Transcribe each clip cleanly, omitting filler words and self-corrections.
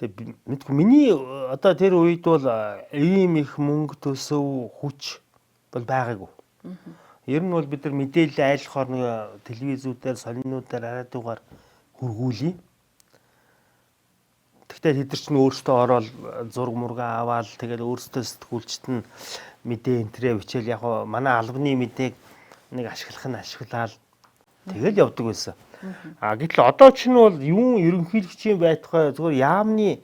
Тэгээ мэдгүй миний одоо тэр үед бол ийм их мөнгө төсөв хүч бол байгаагүй. Ер нь бол бид нар мэдээлэл айлхаар нэг телевизүүдээр, сонинуудаар радиогаар хургуулъя. Тэгтээ тэд нар чинь өөрсдөө ороод зураг мурга аваад тэгээд өөрсдөө сэтгүүлчт нь мэдээ энтрээ бичээл яг манай албаны мэдээг нэг ашиглах нь ашиглаад тэгэл явдаг байсан. Гэтэл одоо чинь бол юун ерөнхийлөгчийн байтугай зүгээр яамны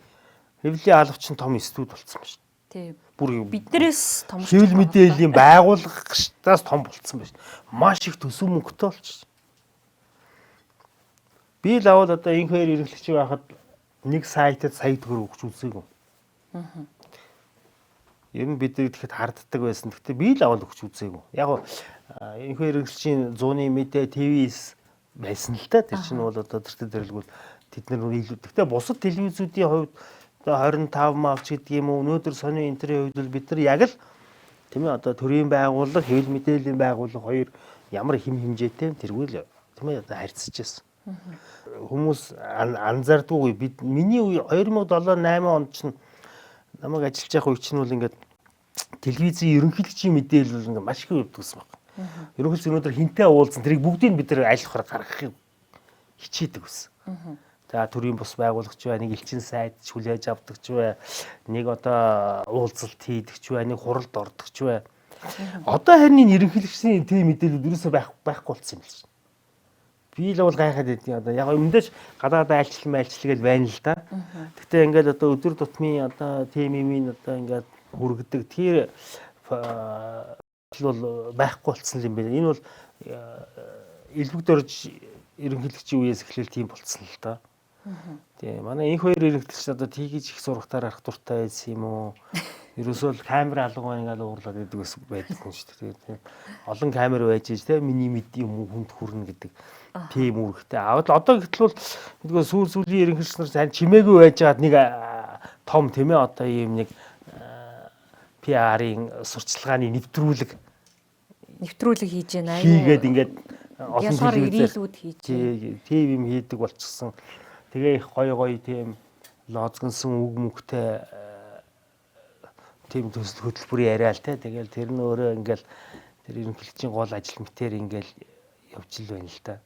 хэвлэлийн албач нь том студ болсон байна шүү. Тийм. Бүр биднээс том хэвлэл мэдээллийн байгууллагаас том болсон байна шүү. Маш их төсөв мөнгөтэй болчихсон. Би л аваад одоо энэ хоёр ерөнхийлөгч байхад нэг сайтад сая төгрөг өгч үзээгүй. Ер нь бид нар тэгэхэд харддаг байсан. Гэхдээ би л аваад өгч үзээгүй. Яг энэ хоёр ерөнхийлөгчийн 100-ны мэдээ ТV-с байсан л та. Тэр чинь бол одоо тэртээ дэрэлгүүл тэд нар илүү. Гэхдээ бусад телевизүүдийн хувьд одоо 25 мавч гэдэг юм уу өнөөдөр сони интерийн хувьд бид нар яг л тийм ээ одоо төрийн байгууллага, хэвлэл мэдээллийн байгууллага хоёр ямар хэм хэмжээтэй тэргүүл тийм ээ одоо харьцаж байсан. Хүмүүс анзаардаггүй бид миний үе 2007-8 онд чинь намайг ажиллаж явах үе чинь бол ингээд телевизийн ерөнхийлөгчийн мэдээлэл бол ингээд маш их өвдөгсөн байна. Ерөнхийлөгч өнөөдөр хинтээ уулзсан тэрийг бүгдийг бид нар айлхаар гаргахыг хичээдэг байсан. За төрийн бус байгуулагч бай, нэг элчин сайд хүлээж авдаг ч бай, нэг одоо уулзалт хийдэг ч бай, нэг хуралд ордог ч бай. Одоо харин энэ ерөнхийлөгчийн тийм мэдээлэл ерөөсөй байхгүй болсон юм л чинь. Би л бол гайхаад байдیں۔ Одоо яг өмнөдөж гадаадаа айлчлал гэж байна л да. Гэхдээ ингээд одоо өдөр тутмын одоо темийн одоо ингээд хүргэдэг тэр бол байхгүй болсон юм байна. Энэ бол элбэгд орж ерөнхийлөгчийн үеэс эхлээл тийм болсон л да. Тийм манай энэ хоёр ерөнхийлөгч одоо тийгэж их зурагтаар арах дуртай байсан юм уу? Ерөөсөө л камер алган ингээд уурлаад байдаг байдаг юм шүү дээ. Тийм олон камер байж тийм миний мэд юм хүнд хүрнэ гэдэг тийм үүрэгтэй. Одоо гэтэл бол мэдгүй сүүлийн ерөнхийлөгч нар сайн чимээгүй байж байгаад нэг том тийм ээ одоо ийм нэг PR-ын сурчлагын нэвтрүүлэг хийж байна. Хийгээд ингээд олон телевизүүд хийж тийм юм хийдэг болчихсон. Тэгээ их гоё тийм лозгонсон үг мөгтэй тийм төсөл хөтөлбөрийн яриа л те. Тэгэл тэр нь өөрөө ингээл тэр ерөнхийлөгчийн гол ажил мэтэр ингээл явж л байна л да.